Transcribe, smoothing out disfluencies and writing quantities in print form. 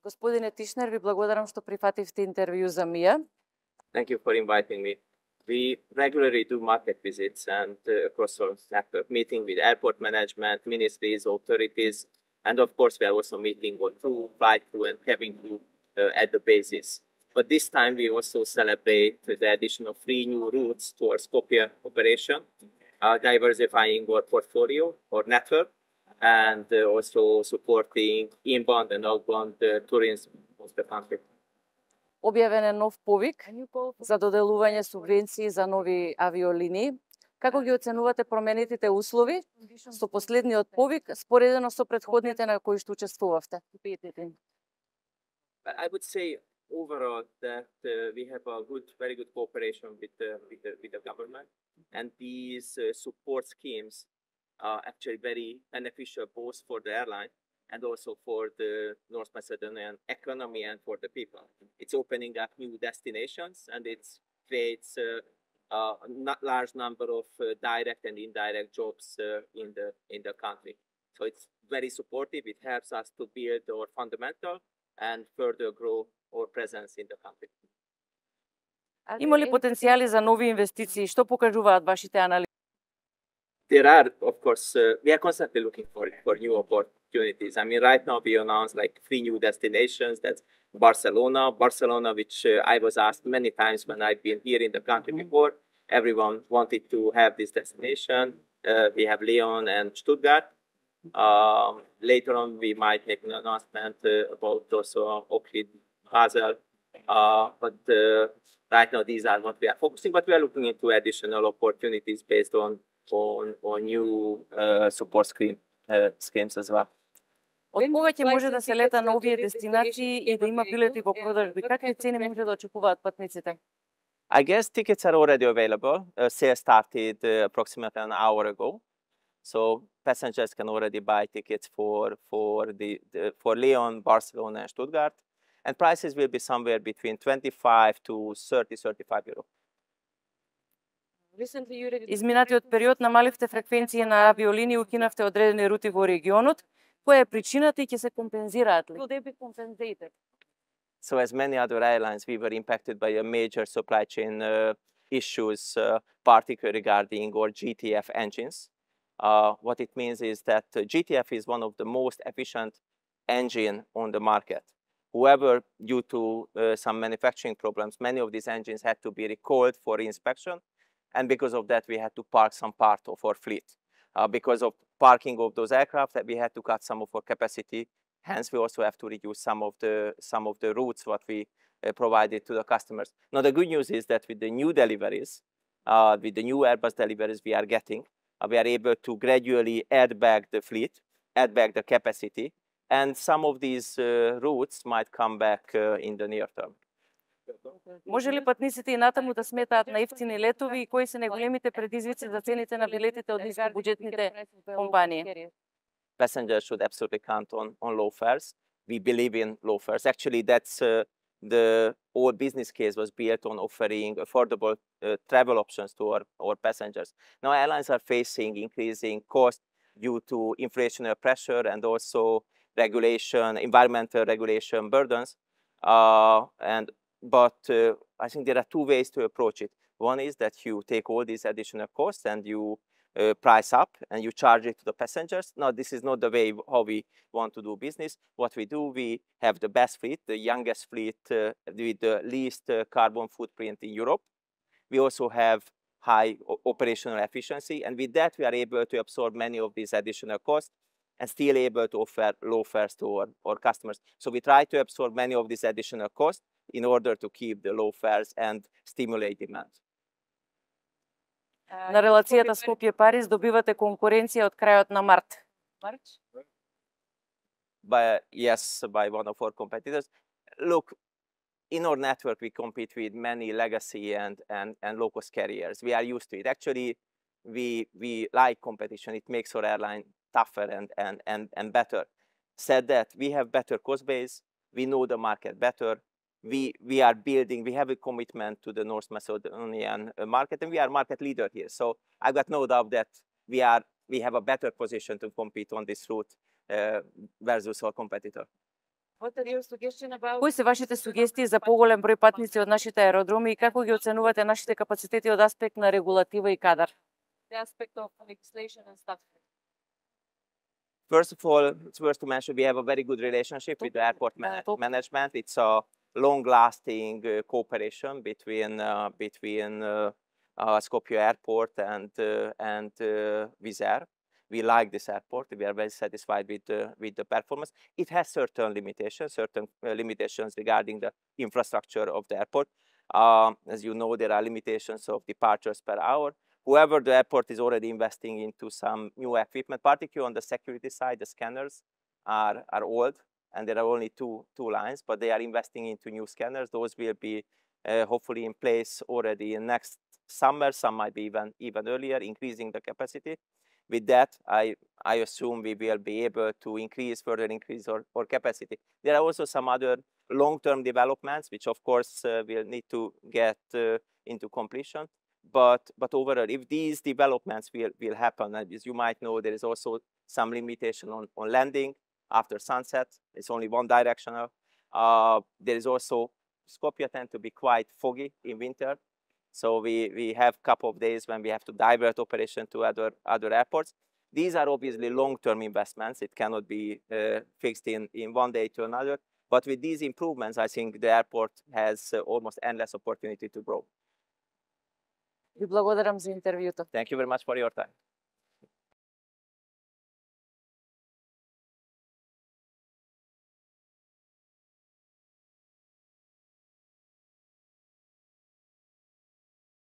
Господине Тишнер, ви благодарам што прифативте интервју за Мија. Thank you for inviting me. We regularly do market visits and across our sector, meeting with airport management, ministries, authorities, and of course we are also meeting on crew, flight crew, and cabin crew at the bases. But this time we also celebrate the addition of 3 new routes to our Skopje operation, diversifying our portfolio or network, and also supporting inbound and outbound tourism of the country. Објавен е нов повик за доделување субвенции за нови авиолинии. Како ги оценувате променетите услови со последниот повик споредено со претходните на кои што учествувавте? I would say overall that we have a very good cooperation with the government, and these support schemes are actually very beneficial both for the airline and also for the North Macedonian economy and for the people. It's opening up new destinations, and it creates a large number of direct and indirect jobs in the country. So it's very supportive. It helps us to build our fundamental and further grow our presence in the country. Има ли потенцијали за нови инвестиции? Што покажуваат вашите анализи? There are, of course, we are constantly looking for new opportunities. I mean, right now we announced like 3 new destinations. That's Barcelona, which I was asked many times when I've been here in the country before. Everyone wanted to have this destination. We have Lyon and Stuttgart. Later on, we might make an announcement about also Oakland, Basel. But right now, these are what we are focusing. But we are looking into additional opportunities based on new support schemes as well. Од повеќе може да се лета на овие дестинации и да има билети во продажби. Какви цени може да очекуваат патниците? I guess tickets are already available. Sales started approximately an hour ago. So passengers can already buy tickets for Lyon, Barcelona, and Stuttgart. And prices will be somewhere between 25 to 35 euro. Изминатиот период намаливте фреквенција на авиолинии и укинавте одредени рути во регионот. Која е причината и ќе се компензираат ли? So as many other airlines, we were impacted by a major supply chain issues, particularly regarding our GTF engines. What it means is that GTF is one of the most efficient engine on the market. However, due to some manufacturing problems, many of these engines had to be recalled for inspection. And because of that, we had to park some part of our fleet. Because of parking of those aircraft, we had to cut some of our capacity. Hence, we also have to reduce some of the routes what we provided to the customers. Now, the good news is that with the new deliveries, with the new Airbus deliveries we are getting, we are able to gradually add back the fleet, add back the capacity, and some of these routes might come back in the near term. Може ли патниците и натаму да сметаат на ефтини летови и кои се најголемите предизвици за цените на билетите од нискобуџетните компании? Passengers should absolutely count on low fares. We believe in low fares. Actually, that's the whole business case was built on offering affordable travel options to our passengers. Now, airlines are facing increasing costs due to inflationary pressure and also environmental regulation burdens. But I think there are 2 ways to approach it. One is that you take all these additional costs and you price up and you charge it to the passengers. Now, this is not the way how we want to do business. What we do, we have the best fleet, the youngest fleet with the least carbon footprint in Europe. We also have high operational efficiency. And with that, we are able to absorb many of these additional costs and still able to offer low fares to our customers. So we try to absorb many of these additional costs in order to keep the low fares and stimulate demand. На релацијата Скопје-Париз добивате конкуренција од крајот на март. Yes, by one of our competitors. Look, in our network, we compete with many legacy and low-cost carriers. We are used to it. Actually, we like competition. It makes our airline tougher and better. Said that, we have better cost base. We know the market better. We are building, we have a commitment to the North Macedonian market, and we are market leader here. So I've got no doubt that we have a better position to compete on this route versus our competitor. Кои се вашите сугестии за поголем број патници од нашите аеродроми и како ги оценувате нашите капацитети од аспект на регулатива и кадар? First of all, it's worth to mention we have a very good relationship with the airport management. It's a long-lasting cooperation between Skopje Airport and Vizer. We like this airport. We are very satisfied with the performance. It has certain limitations regarding the infrastructure of the airport. As you know, there are limitations of departures per hour. However, the airport is already investing into some new equipment, particularly on the security side. The scanners are old, and there are only two lines, but they are investing into new scanners. Those will be hopefully in place already in next summer. Some might be even earlier, increasing the capacity. With that, I assume we will be able to further increase our capacity. There are also some other long-term developments, which of course will need to get into completion. But overall, if these developments will happen, as you might know, there is also some limitation on landing after sunset. It's only one directional. There is also, Skopje tend to be quite foggy in winter. So we have a couple of days when we have to divert operation to other airports. These are obviously long-term investments. It cannot be fixed in one day to another. But with these improvements, I think the airport has almost endless opportunity to grow. Ви благодарам за интервјуто. Thank you very much for your time.